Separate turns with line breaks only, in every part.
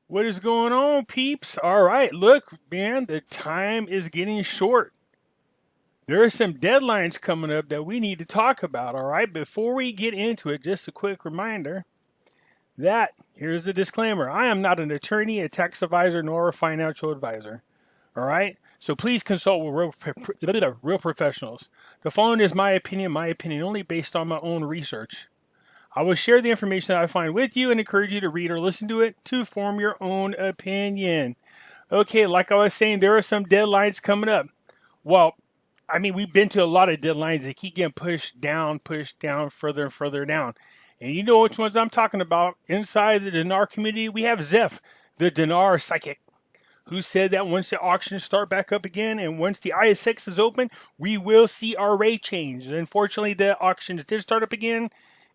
What is going on, peeps? All right, look, man, the time is getting short. There are some deadlines coming up that we need to talk about, all right? Before we get into it, just a quick reminder that here's the disclaimer. I am not an attorney, a tax advisor, nor a financial advisor, all right? So please consult with real professionals. The following is my opinion only based on my own research. I will share the information that I find with you and encourage you to read or listen to it to form your own opinion. Okay, like I was saying, there are some deadlines coming up. Well, we've been to a lot of deadlines that keep getting pushed down, further and further down. And you know which ones I'm talking about. Inside the Dinar community, we have Zeph, the Dinar psychic, who said that once the auctions start back up again and once the ISX is open, we will see our rate change. Unfortunately, the auctions did start up again.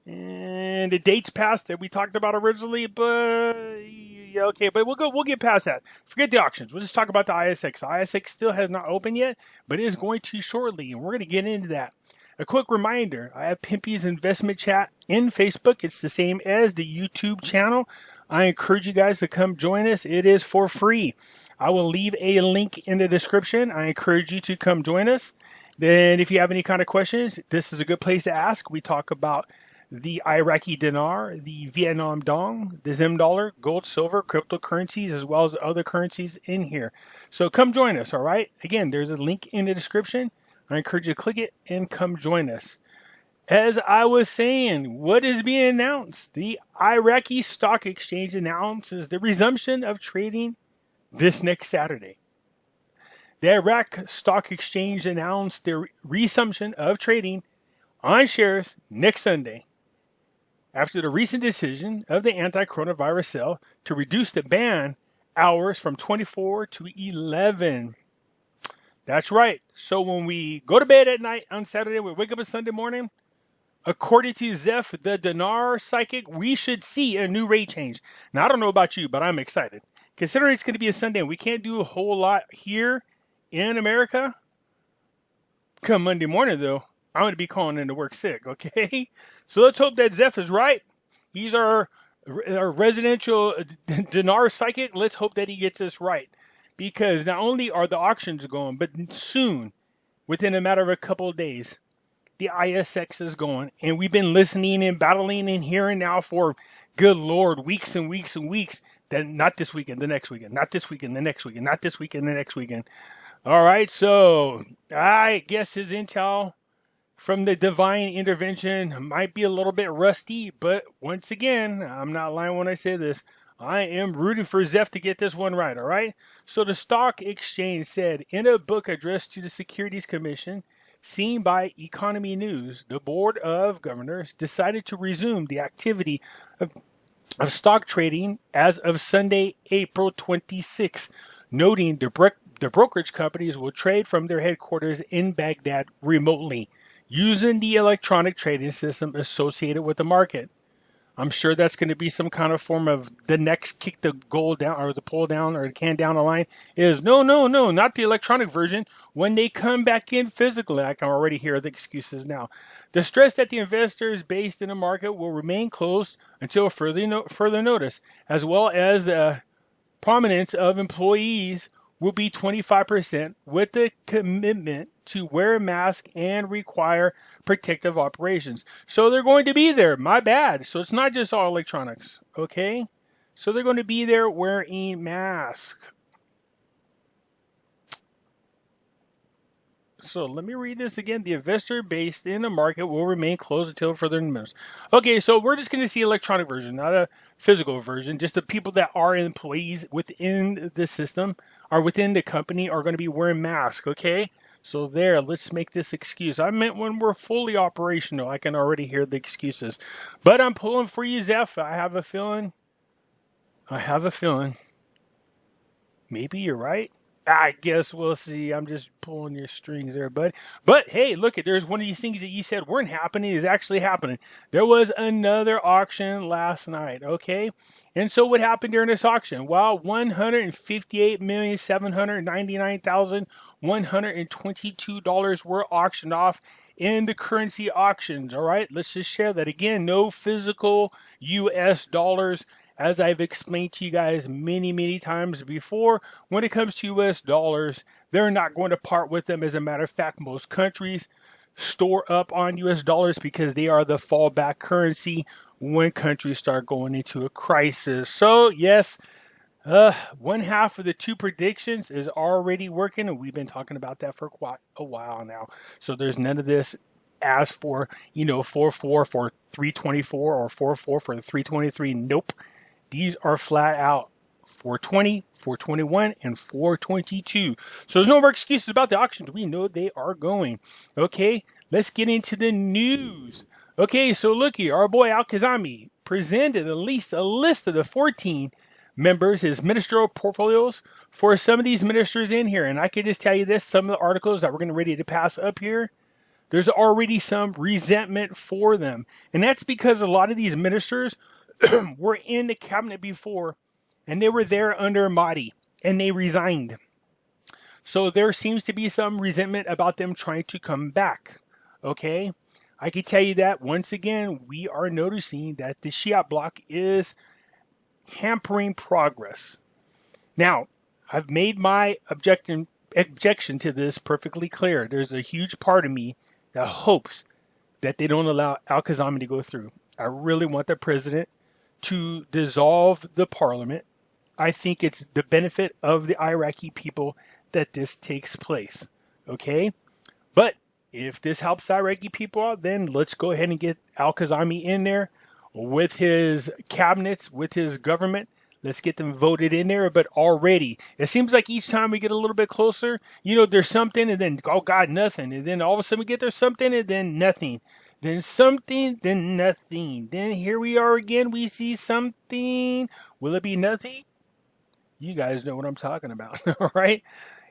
And the dates passed that we talked about originally, but yeah, okay, but we'll get past that. Forget the auctions. We'll just talk about the ISX. The ISX still has not opened yet, but it is going to shortly, and we're going to get into that. A quick reminder, I have Pimpy's investment chat in Facebook. It's the same as the YouTube channel. I encourage you guys to come join us. It is for free. I will leave a link in the description. I encourage you to come join us. Then if you have any kind of questions, this is a good place to ask. We talk about the Iraqi dinar, the Vietnam dong, the Zim dollar, gold, silver, cryptocurrencies, as well as other currencies in here. So come join us, all right? Again, there's a link in the description. I encourage you to click it and come join us. As I was saying, what is being announced? The Iraqi Stock Exchange announces the resumption of trading this next Saturday. The Iraq Stock Exchange announced the resumption of trading on shares next Sunday, after the recent decision of the anti-coronavirus cell to reduce the ban hours from 24 to 11. That's right. So when we go to bed at night on Saturday, we wake up on Sunday morning, according to Zeph, the Dinar psychic, we should see a new rate change. Now, I don't know about you, but I'm excited. Considering it's going to be a Sunday and we can't do a whole lot here in America, come Monday morning, though, I'm going to be calling in to work sick, okay? So let's hope that Zeph is right. He's our residential Dinar psychic. Let's hope that he gets us right. Because not only are the auctions going, but soon, within a matter of a couple of days, the ISX is going. And we've been listening and battling and hearing now for, good Lord, weeks and weeks and weeks, that not this weekend, the next weekend, not this weekend, the next weekend, not this weekend, the next weekend. All right, so I guess his intel from the divine intervention might be a little bit rusty, but once again, I'm not lying when I say this. I am rooting for Zeph to get this one right, all right? So the stock exchange said in a book addressed to the Securities Commission, seen by Economy News, the Board of Governors decided to resume the activity of stock trading as of Sunday, April 26, noting the brokerage companies will trade from their headquarters in Baghdad remotely, using the electronic trading system associated with the market. I'm sure that's going to be some kind of form of the next kick the goal down or the pull down or the can down the line is no, not the electronic version. When they come back in physically, I can already hear the excuses now. The stress that the investors based in the market will remain closed until further notice, as well as the prominence of employees will be 25% with the commitment to wear a mask and require protective operations. So they're going to be there. My bad. So it's not just all electronics. Okay? So they're going to be there wearing masks. So let me read this again. The investor based in the market will remain closed until further notice. Okay, so we're just going to see electronic version, not a physical version. Just the people that are employees within the system or within the company are going to be wearing masks, okay? So there, let's make this excuse. I meant when we're fully operational. I can already hear the excuses. But I'm pulling for you, Zeph. I have a feeling. Maybe you're right. I guess we'll see. I'm just pulling your strings there, bud. But hey, look, there's one of these things that you said weren't happening is actually happening. There was another auction last night, okay? And so what happened during this auction? Well, $158,799,122 were auctioned off in the currency auctions, all right? Let's just share that again. No physical U.S. dollars as I've explained to you guys many, many times before, when it comes to US dollars, they're not going to part with them. As a matter of fact, most countries store up on US dollars because they are the fallback currency when countries start going into a crisis. So, yes, one half of the two predictions is already working, and we've been talking about that for quite a while now. So there's none of this as for, 4-4 for 324 or 4-4 for 323. Nope. These are flat out 420, 421, and 422. So there's no more excuses about the auctions. We know they are going. Okay, let's get into the news. Okay, so looky, our boy Al-Kazami presented at least a list of the 14 members, his ministerial portfolios for some of these ministers in here. And I can just tell you this, some of the articles that we're going to ready to pass up here, there's already some resentment for them. And that's because a lot of these ministers were in the cabinet before, and they were there under Mahdi, and they resigned. So there seems to be some resentment about them trying to come back. Okay? I can tell you that, once again, we are noticing that the Shiite bloc is hampering progress. Now, I've made my objection to this perfectly clear. There's a huge part of me that hopes that they don't allow Al-Kazami to go through. I really want the president to dissolve the parliament. I think it's the benefit of the Iraqi people that this takes place. Okay? But if this helps the Iraqi people out, then let's go ahead and get Al-Kazami in there with his cabinets, with his government. Let's get them voted in there. But already, it seems like each time we get a little bit closer, there's something, and then, oh God, nothing. And then all of a sudden we get there's something, and then nothing. Then something, then nothing. Then here we are again. We see something. Will it be nothing? You guys know what I'm talking about, all right?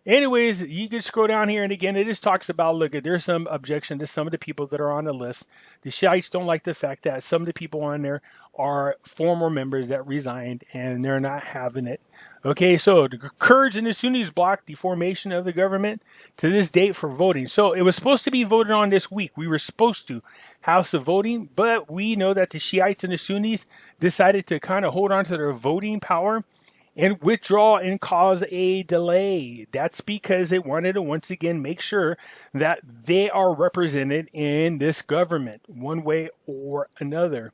Anyways, you can scroll down here, and again, it just talks about, look, there's some objection to some of the people that are on the list. The Shiites don't like the fact that some of the people on there are former members that resigned, and they're not having it. Okay, so the Kurds and the Sunnis blocked the formation of the government to this date for voting. So it was supposed to be voted on this week. We were supposed to have some voting, but we know that the Shiites and the Sunnis decided to kind of hold on to their voting power and withdraw and cause a delay. That's because they wanted to once again make sure that they are represented in this government one way or another.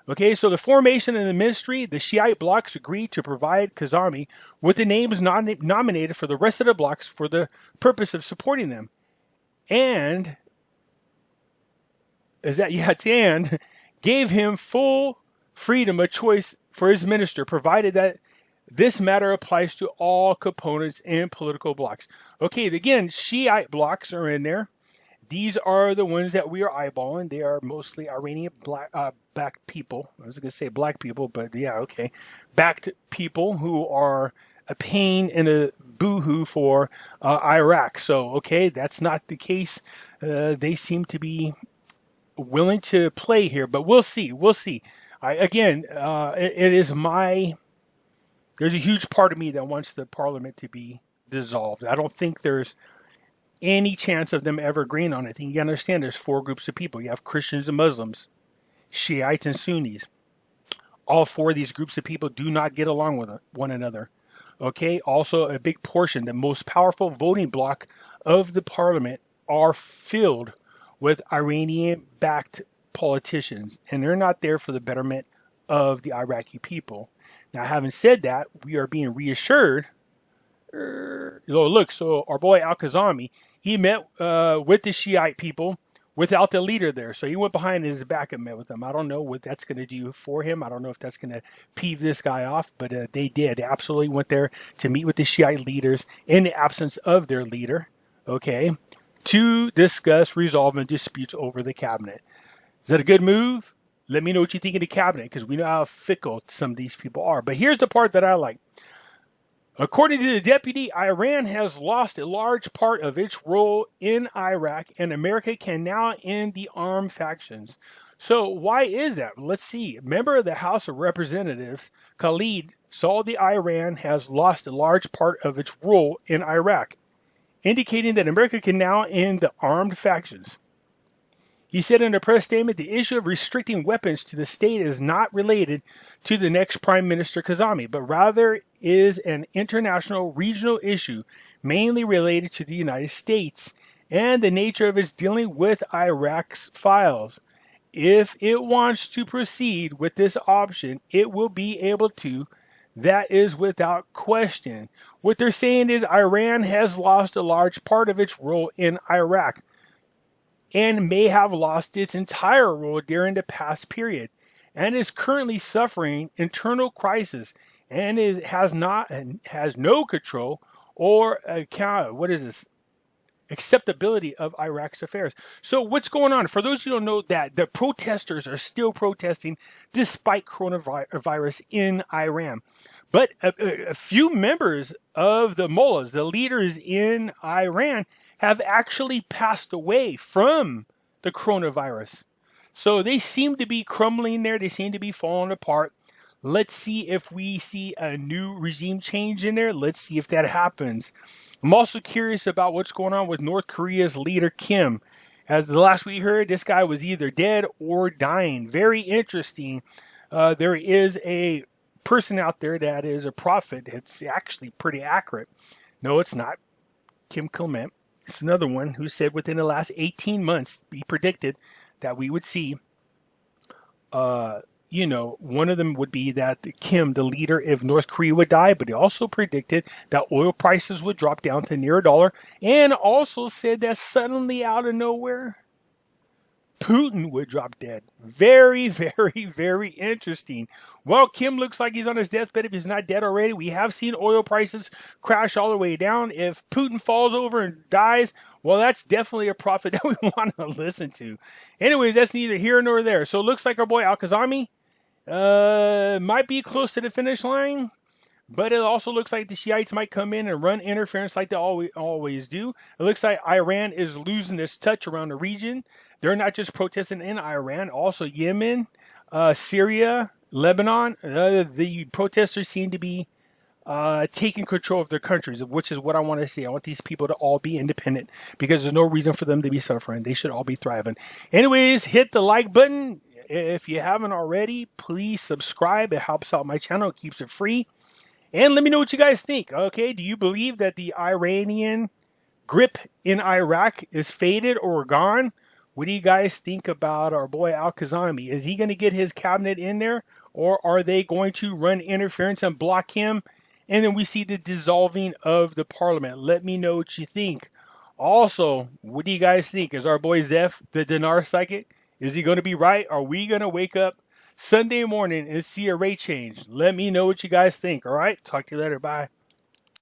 Okay, so the formation of the ministry, the Shiite blocs agreed to provide Kazami with the names nominated for the rest of the blocs for the purpose of supporting them. And gave him full freedom of choice for his minister, provided that this matter applies to all components and political blocs. Okay, again, Shiite blocs are in there. These are the ones that we are eyeballing. They are mostly Iranian black people. I was going to say black people, but yeah, okay. Backed people who are a pain and a boohoo for Iraq. So, okay, that's not the case. They seem to be willing to play here, but we'll see. We'll see. It is my... There's a huge part of me that wants the parliament to be dissolved. I don't think there's any chance of them ever agreeing on it. I think you understand there's four groups of people. You have Christians and Muslims, Shiites and Sunnis. All four of these groups of people do not get along with one another. Okay, also a big portion, the most powerful voting bloc of the parliament are filled with Iranian-backed politicians, and they're not there for the betterment of the Iraqi people. Now, having said that, we are being reassured. Look, so our boy Al-Kazami, he met with the Shiite people without the leader there. So he went behind his back and met with them. I don't know what that's going to do for him. I don't know if that's going to peeve this guy off, but they did. They absolutely went there to meet with the Shiite leaders in the absence of their leader, okay, to discuss resolving disputes over the cabinet. Is that a good move? Let me know what you think of the cabinet, because we know how fickle some of these people are. But here's the part that I like. According to the deputy, Iran has lost a large part of its role in Iraq, and America can now end the armed factions. So why is that? Let's see. Member of the House of Representatives, Khalid, saw the Iran has lost a large part of its role in Iraq, indicating that America can now end the armed factions. He said in a press statement, the issue of restricting weapons to the state is not related to the next Prime Minister Kazami, but rather is an international regional issue mainly related to the United States and the nature of its dealing with Iraq's files. If it wants to proceed with this option, it will be able to. That is without question. What they're saying is Iran has lost a large part of its role in Iraq and may have lost its entire role during the past period, and is currently suffering internal crisis and has no control or acceptability of Iraq's affairs. So what's going on? For those who don't know, that the protesters are still protesting despite coronavirus in Iran. But a few members of the mullahs, the leaders in Iran, have actually passed away from the coronavirus. So they seem to be crumbling there. They seem to be falling apart. Let's see if we see a new regime change in there. Let's see if that happens. I'm also curious about what's going on with North Korea's leader, Kim. As the last we heard, this guy was either dead or dying. Very interesting. There is a person out there that is a prophet. It's actually pretty accurate. No, it's not. Kim Clement. It's another one who said within the last 18 months, he predicted that we would see, one of them would be that Kim, the leader of North Korea, would die, but he also predicted that oil prices would drop down to near $1, and also said that suddenly out of nowhere, Putin would drop dead. Very, very, very interesting. Well, Kim looks like he's on his deathbed if he's not dead already. We have seen oil prices crash all the way down. If Putin falls over and dies, well, that's definitely a prophet that we want to listen to. Anyways, that's neither here nor there. So it looks like our boy Al-Kazami might be close to the finish line. But it also looks like the Shiites might come in and run interference like they always do. It looks like Iran is losing its touch around the region. They're not just protesting in Iran, also Yemen, Syria, Lebanon. The protesters seem to be taking control of their countries, which is what I want to see. I want these people to all be independent because there's no reason for them to be suffering. They should all be thriving. Anyways, hit the like button. If you haven't already, please subscribe. It helps out my channel. It keeps it free. And let me know what you guys think. Okay, do you believe that the Iranian grip in Iraq is faded or gone? What do you guys think about our boy Al-Kazami? Is he going to get his cabinet in there? Or are they going to run interference and block him? And then we see the dissolving of the parliament. Let me know what you think. Also, what do you guys think? Is our boy Zeph, the Dinar psychic, is he going to be right? Are we going to wake up Sunday morning and see a rate change? Let me know what you guys think. All right. Talk to you later. Bye.